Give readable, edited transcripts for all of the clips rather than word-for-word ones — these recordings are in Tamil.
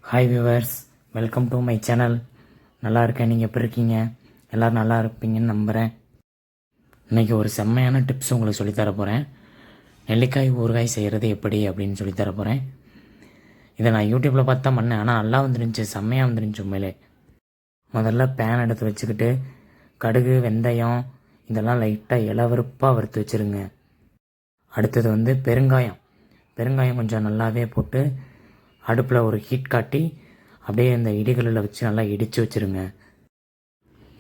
Hi viewers, welcome to my channel. நல்லா இருக்கேன். நீங்கள் எப்படி இருக்கீங்க? எல்லோரும் நல்லா இருப்பீங்கன்னு நம்புகிறேன். இன்றைக்கி ஒரு செம்மையான டிப்ஸ் உங்களுக்கு சொல்லித்தர போகிறேன். நெல்லிக்காய் ஊறுகாய் செய்கிறது எப்படி அப்படின்னு சொல்லித்தர போகிறேன். இதை நான் யூடியூப்பில் பார்த்து தான் பண்ணேன். ஆனால் நல்லா வந்துருந்துச்சு, செம்மையாக வந்துருந்துச்சு உண்மையிலே. முதல்ல பேன் எடுத்து வச்சுக்கிட்டு கடுகு, வெந்தயம் இதெல்லாம் லைட்டாக இளவருப்பாக வறுத்து வச்சுருங்க. அடுத்தது பெருங்காயம் கொஞ்சம் நல்லாவே போட்டு அடுப்பில் ஒரு ஹீட் காட்டி அப்படியே இந்த இடிகளில் வச்சு நல்லா இடித்து வச்சுருங்க.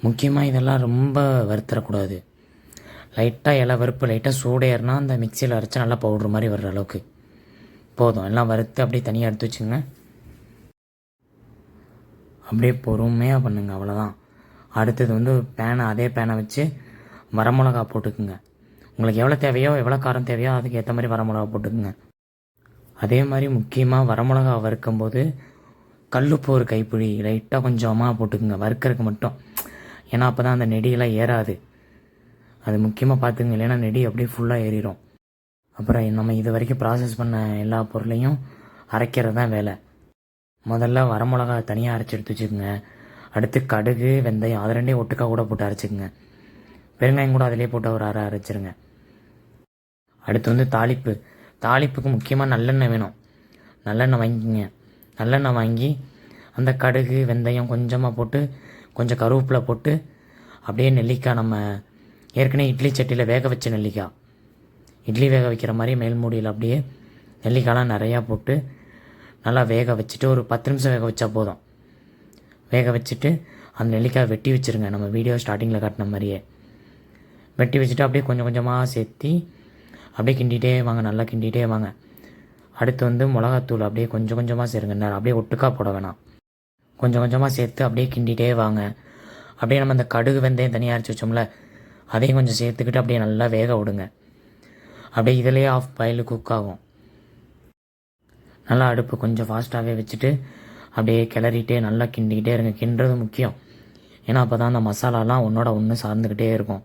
முக்கியமாக இதெல்லாம் ரொம்ப வறுத்தரக்கூடாது. லைட்டாக இலை வறுப்பு லைட்டாக சூடேறினா அந்த மிக்சியில் அரைச்சா நல்லா பவுட்ரு மாதிரி வர்ற அளவுக்கு போதும். எல்லாம் வறுத்து அப்படியே தனியாக எடுத்து வச்சுங்க. அப்படியே பொறுமையாக பண்ணுங்க, அவ்வளோதான். அடுத்தது அதே பேனை வச்சு வரமிளகா போட்டுக்குங்க. உங்களுக்கு எவ்வளோ தேவையோ, எவ்வளோ காரம் தேவையோ அதுக்கு ஏற்ற மாதிரி வரமிளகா போட்டுக்குங்க. அதே மாதிரி முக்கியமாக வரமிளகா வறுக்கும்போது கல்லுப்பு ஒரு கைப்பிடி லைட்டாக கொஞ்சமாக போட்டுக்குங்க, வறுக்கிறதுக்கு மட்டும். ஏன்னா அப்போ தான் அந்த நெடியெல்லாம் ஏறாது. அது முக்கியமாக பார்த்துங்க, இல்லைன்னா நெடி அப்படியே ஃபுல்லாக ஏறிடும். அப்புறம் நம்ம இது வரைக்கும் ப்ராசஸ் பண்ண எல்லா பொருளையும் அரைக்கிறது தான் வேலை. முதல்ல வரமிளகா தனியாக அரைச்சி எடுத்து வச்சுக்கோங்க. அடுத்து கடுகு, வெந்தயம் அது ரெண்டையும் ஒட்டுக்கா கூட போட்டு அரைச்சிக்கோங்க. பெருங்காயம் கூட அதிலே போட்டு ஒரு அரைச்சிருங்க. அடுத்து தாளிப்புக்கு முக்கியமாக நல்லெண்ணெய் வேணும். நல்லெண்ணெய் வாங்கிக்கிங்க. நல்லெண்ணெய் வாங்கி அந்த கடுகு, வெந்தயம் கொஞ்சமாக போட்டு கொஞ்சம் கருவேப்பிலை போட்டு அப்படியே நெல்லிக்காய், நம்ம ஏற்கனவே இட்லி சட்டியில் வேக வச்ச நெல்லிக்காய், இட்லி வேக வைக்கிற மாதிரி மேல் மூடியில் அப்படியே நெல்லிக்காயெலாம் நிறையா போட்டு நல்லா வேக வச்சுட்டு ஒரு 10 நிமிஷம் வேக வச்சா போதும். வேக வச்சுட்டு அந்த நெல்லிக்காய் வெட்டி வச்சுருங்க. நம்ம வீடியோ ஸ்டார்டிங்கில் காட்டின மாதிரியே வெட்டி வச்சுட்டு அப்படியே கொஞ்சம் கொஞ்சமாக சேர்த்தி அப்படியே கிண்டிகிட்டே வாங்க, நல்லா கிண்டிகிட்டே வாங்க. அடுத்து மிளகாத்தூள் அப்படியே கொஞ்சம் கொஞ்சமாக சேருங்க. அப்படியே ஒட்டுக்கா போட வேணாம், கொஞ்சம் கொஞ்சமாக சேர்த்து அப்படியே கிண்டிகிட்டே வாங்க. அப்படியே நம்ம அந்த கடுகு, வெந்தயம் தனியாக அரைச்சி வச்சோம்ல, அதையும் கொஞ்சம் சேர்த்துக்கிட்டு அப்படியே நல்லா வேக விடுங்க. அப்படியே இதிலேயே ஆஃப் பாயில் குக் ஆகும். நல்லா அடுப்பு கொஞ்சம் ஃபாஸ்ட்டாகவே வச்சுட்டு அப்படியே கிளறிட்டே நல்லா கிண்டிக்கிட்டே இருங்க. கிண்டுறது முக்கியம். ஏன்னா அப்போ தான் அந்த மசாலாலாம் ஒன்றோட ஒன்று சார்ந்துக்கிட்டே இருக்கும்.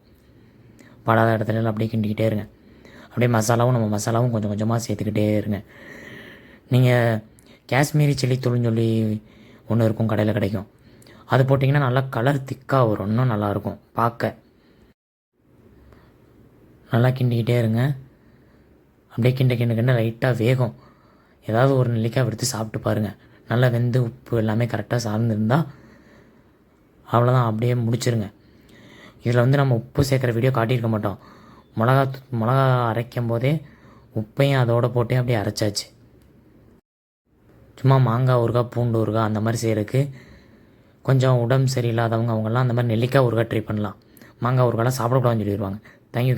படாத இடத்துல அப்படியே கிண்டிக்கிட்டே இருங்க. அப்படியே நம்ம மசாலாவும் கொஞ்சம் கொஞ்சமாக சேர்த்துக்கிட்டே இருங்க. நீங்கள் காஷ்மீரி சில்லி தூள்னு சொல்லி ஒன்று இருக்கும், கடையில் கிடைக்கும். அது போட்டிங்கன்னா நல்லா கலர் திக்காக வரும், இன்னும் நல்லாயிருக்கும் பார்க்க. நல்லா கிண்டிக்கிட்டே இருங்க. அப்படியே கிண்ட லைட்டாக வேகும். ஏதாவது ஒரு நெல்லிக்காய் எடுத்து சாப்பிட்டு பாருங்கள். நல்லா வெந்து உப்பு எல்லாமே கரெக்டாக சார்ந்துருந்தால் அவ்வளோதான், அப்படியே முடிச்சிருங்க. இதில் நம்ம உப்பு சேர்க்குற வீடியோ காட்டியிருக்க மாட்டோம். மிளகா அரைக்கும் போதே உப்பையும் அதோடு போட்டே அப்படியே அரைச்சாச்சு. சும்மா மாங்காய் ஊறுகாய், பூண்டு ஊறுகாய் அந்த மாதிரி செய்கிறதுக்கு கொஞ்சம் உடம்பு சரியில்லாதவங்கலாம் அந்த மாதிரி நெல்லிக்காய் ஊறுகாய் ட்ரை பண்ணலாம். மாங்காய் ஊறுகாயெலாம் சாப்பிடக்கூடாதுன்னு சொல்லிடுவாங்க. தேங்க்யூ.